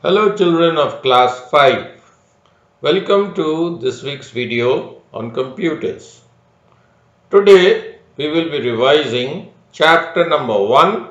Hello children of class 5. Welcome to this week's video on computers. Today we will be revising chapter number 1,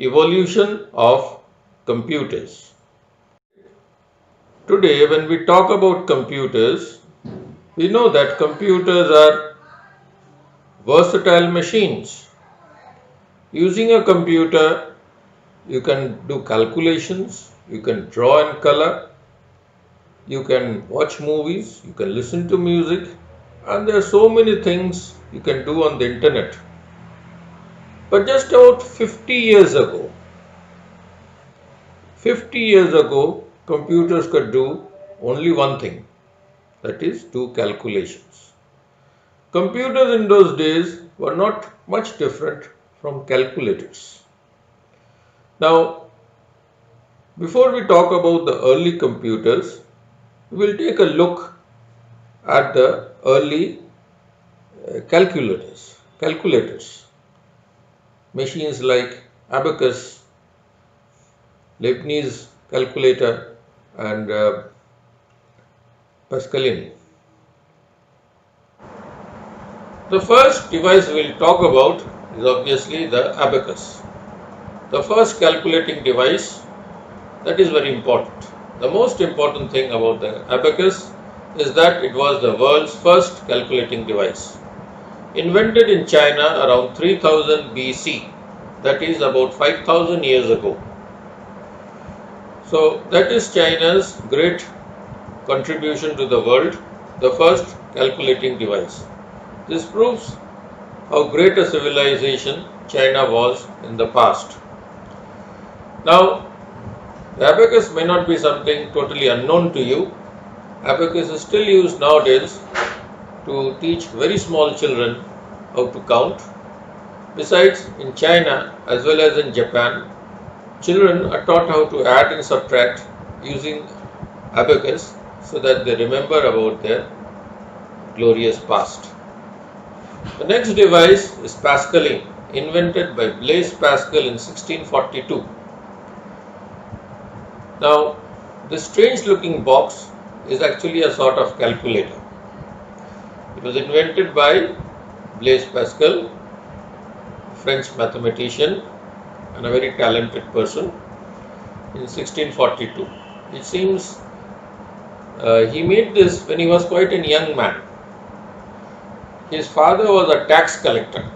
Evolution of Computers. Today when we talk about computers, we know that computers are versatile machines. Using a computer, you can do calculations, you can draw in color, you can watch movies, you can listen to music, and there are so many things you can do on the internet. But just about 50 years ago, computers could do only one thing, that is, do calculations. Computers in those days were not much different from calculators. Now, before we talk about the early computers, we will take a look at the early calculators. Machines like abacus, Leibniz calculator, and Pascaline. The first device we will talk about is obviously the abacus. The first calculating device that is very important. The most important thing about the abacus is that it was the world's first calculating device. Invented in China around 3000 BC, that is about 5000 years ago. So that is China's great contribution to the world, the first calculating device. This proves how great a civilization China was in the past. Now, the abacus may not be something totally unknown to you. Abacus is still used nowadays to teach very small children how to count. Besides, in China as well as in Japan, children are taught how to add and subtract using abacus so that they remember about their glorious past. The next device is Pascaline, invented by Blaise Pascal in 1642. Now, this strange looking box is actually a sort of calculator. It was invented by Blaise Pascal, French mathematician and a very talented person, in 1642. It seems he made this when he was quite a young man. His father was a tax collector.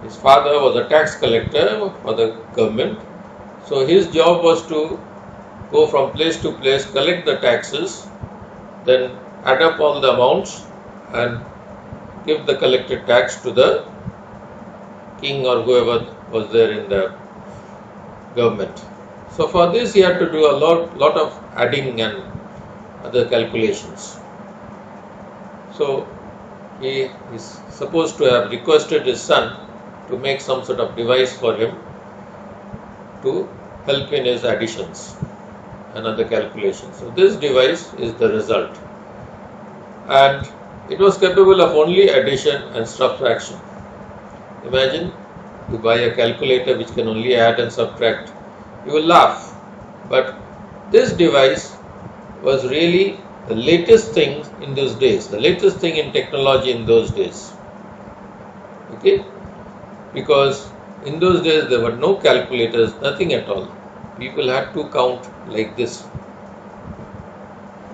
His father was a tax collector for the government. So his job was to go from place to place, collect the taxes, then add up all the amounts and give the collected tax to the king or whoever was there in the government. So for this he had to do a lot of adding and other calculations. So he is supposed to have requested his son to make some sort of device for him to help in his additions and other calculations. So this device is the result, and it was capable of only addition and subtraction. Imagine you buy a calculator which can only add and subtract, you will laugh. But this device was really the latest thing in those days, the latest thing in technology in those days. Okay? Because in those days there were no calculators, nothing at all. People had to count like this.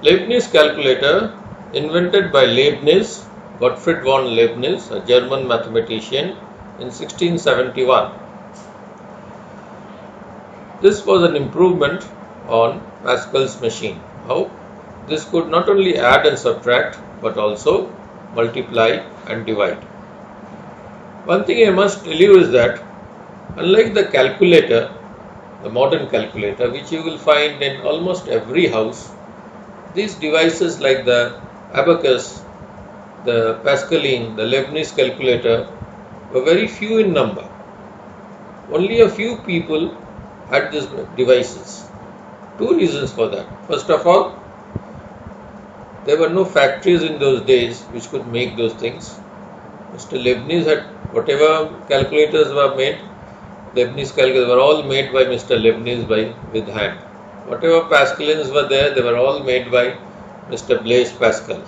Leibniz calculator, invented by Leibniz, Gottfried von Leibniz, a German mathematician, in 1671. This was an improvement on Pascal's machine. How? This could not only add and subtract but also multiply and divide. One thing I must tell you is that unlike the calculator, the modern calculator, which you will find in almost every house, these devices like the abacus, the Pascaline, the Leibniz calculator were very few in number. Only a few people had these devices. Two reasons for that. First of all, there were no factories in those days which could make those things. Mr. Leibniz had whatever calculators were made, Leibniz calculators were all made by Mr. Leibniz with hand. Whatever Pascalins were there, they were all made by Mr. Blaise Pascal.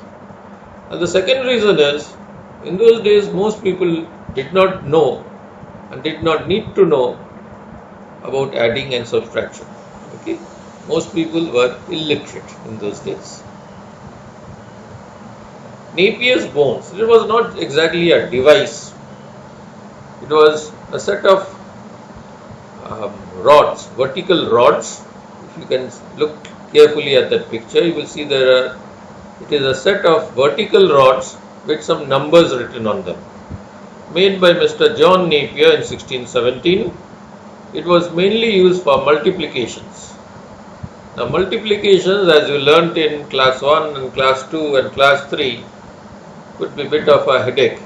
And the second reason is, in those days most people did not know and did not need to know about adding and subtraction. Okay, most people were illiterate in those days. Napier's bones, it was not exactly a device, it was a set of rods, vertical rods. If you can look carefully at that picture, you will see it is a set of vertical rods with some numbers written on them, made by Mr. John Napier in 1617. It was mainly used for multiplications. Now multiplications, as you learnt in class 1 and class 2 and class 3, could be a bit of a headache.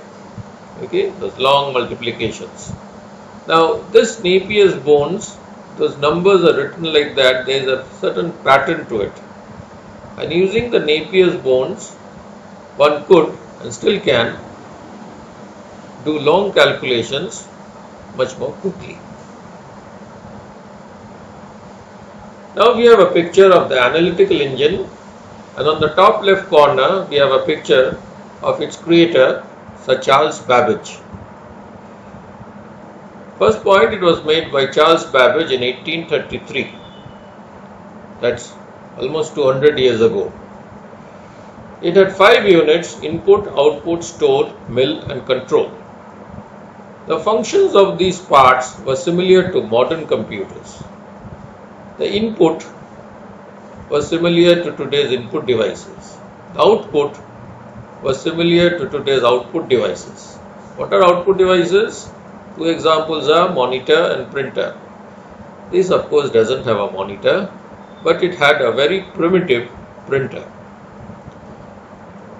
Okay, those long multiplications. Now this Napier's bones, those numbers are written like that, there is a certain pattern to it. And using the Napier's bones, one could and still can do long calculations much more quickly. Now we have a picture of the analytical engine, and on the top left corner we have a picture of its creator, Sir Charles Babbage. First point, it was made by Charles Babbage in 1833. That's almost 200 years ago. It had 5 units: input, output, store, mill and control. The functions of these parts were similar to modern computers. The input was similar to today's input devices. The output was similar to today's output devices. What are output devices? Two examples are monitor and printer. This of course doesn't have a monitor, but it had a very primitive printer.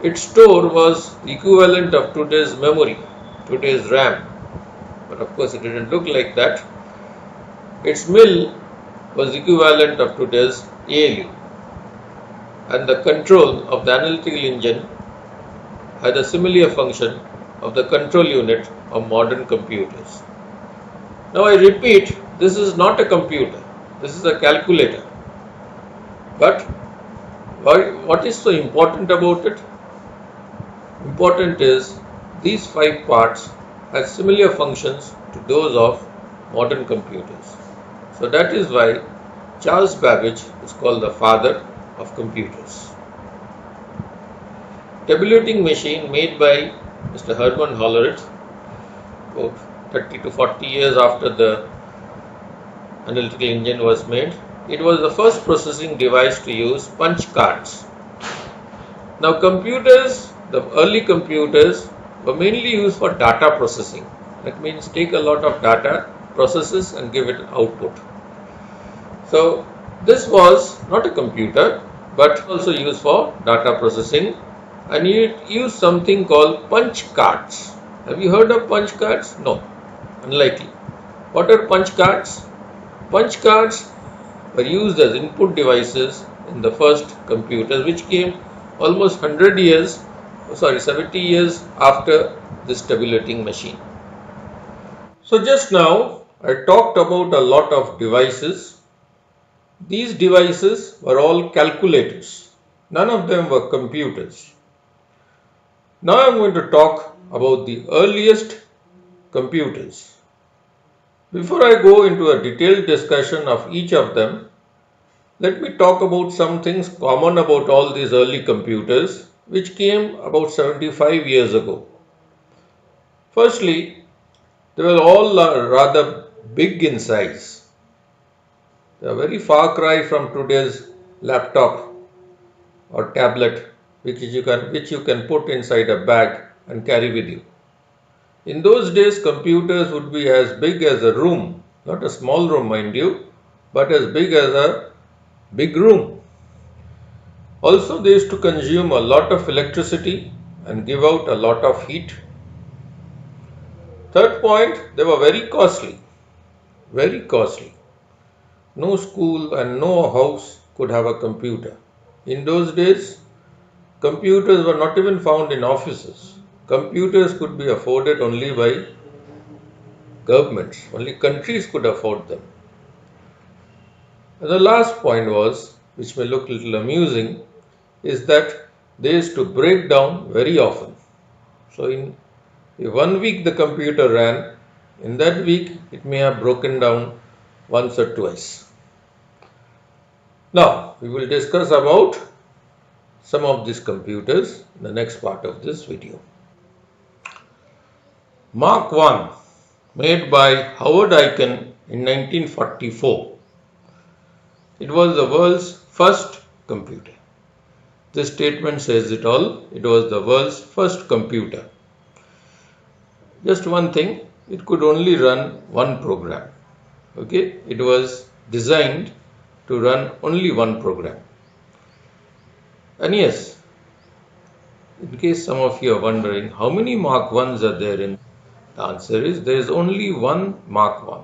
Its store was equivalent of today's memory, today's RAM, but of course it didn't look like that. Its mill was equivalent of today's ALU, and the control of the analytical engine had a similar function of the control unit of modern computers. Now I repeat, this is not a computer, this is a calculator. But what is so important about it? Important is these 5 parts have similar functions to those of modern computers. So that is why Charles Babbage is called the father of computers. Tabulating machine made by Mr. Hermann Hollerith about 30 to 40 years after the analytical engine was made. It was the first processing device to use punch cards. Now computers, the early computers, were mainly used for data processing. That means take a lot of data, processes and give it an output. So this was not a computer, but also used for data processing, and it used something called punch cards. Have you heard of punch cards? No, unlikely. What are punch cards? Punch cards were used as input devices in the first computers, which came almost 70 years after this tabulating machine. So just now I talked about a lot of devices. These devices were all calculators. None of them were computers. Now I am going to talk about the earliest computers. Before I go into a detailed discussion of each of them, let me talk about some things common about all these early computers, which came about 75 years ago. Firstly, they were all rather big in size. They are a very far cry from today's laptop or tablet, which you can put inside a bag and carry with you. In those days, computers would be as big as a room, not a small room mind you, but as big as a big room. Also, they used to consume a lot of electricity and give out a lot of heat. Third point, they were very costly. Very costly. No school and no house could have a computer. In those days, computers were not even found in offices. Computers could be afforded only by governments. Only countries could afford them. And the last point was, which may look a little amusing, is that they used to break down very often. So in 1 week the computer ran, in that week it may have broken down once or twice. Now we will discuss about some of these computers in the next part of this video. Mark I, made by Howard Aiken in 1944. It was the world's first computer. This statement says it all. It was the world's first computer. Just one thing, it could only run one program. Okay, it was designed to run only one program. And yes, in case some of you are wondering how many Mark I's are there in, the answer is there is only one Mark I.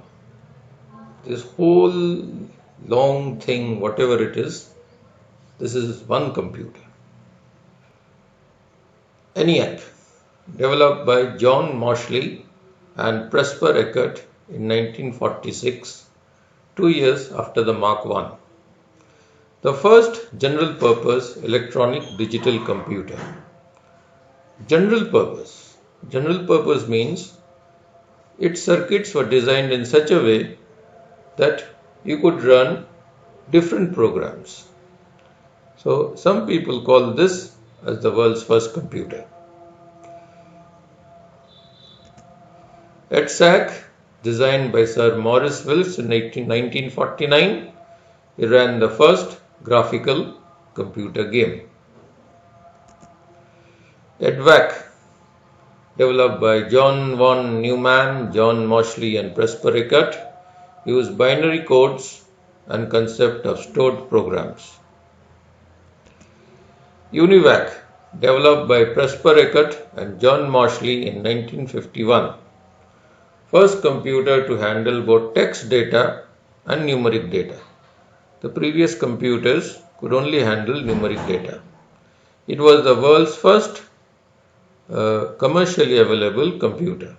This whole long thing, whatever it is, this is one computer. ENIAC, developed by John Moseley and Presper Eckert in 1946, 2 years after the Mark I. The first general purpose electronic digital computer. General purpose. General purpose means its circuits were designed in such a way that you could run different programs. So some people call this as the world's first computer. EDSAC, designed by Sir Maurice Wilks in 1949, he ran the first graphical computer game. EDVAC, developed by John von Neumann, John Moseley and Presper Eckert, used binary codes and concept of stored programs. UNIVAC, developed by Presper Eckert and John Moseley in 1951. First computer to handle both text data and numeric data. The previous computers could only handle numeric data. It was the world's first commercially available computer.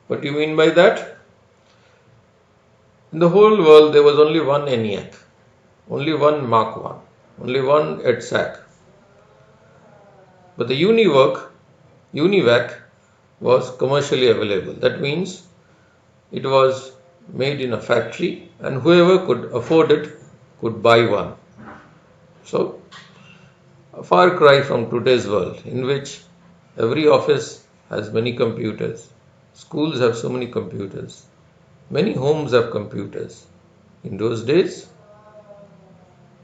What do you mean by that? In the whole world there was only one ENIAC, only one Mark I, only one EDSAC. But the UNIVAC was commercially available. That means it was made in a factory and whoever could afford it could buy one. So a far cry from today's world in which every office has many computers, schools have so many computers, many homes have computers. In those days,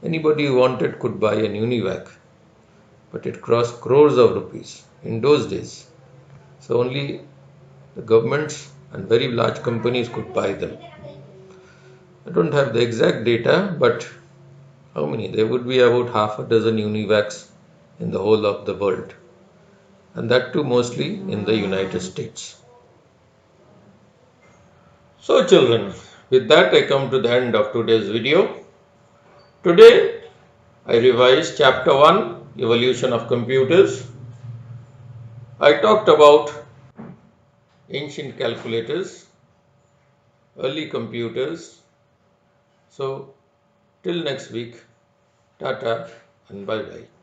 anybody who wanted could buy an UNIVAC, but it cost crores of rupees in those days. So only the governments and very large companies could buy them. I don't have the exact data, but how many? There would be about half a dozen UNIVACs in the whole of the world, and that too mostly in the United States. So children, with that I come to the end of today's video. Today I revised chapter 1, Evolution of Computers. I talked about ancient calculators, early computers. So till next week, tata and bye bye.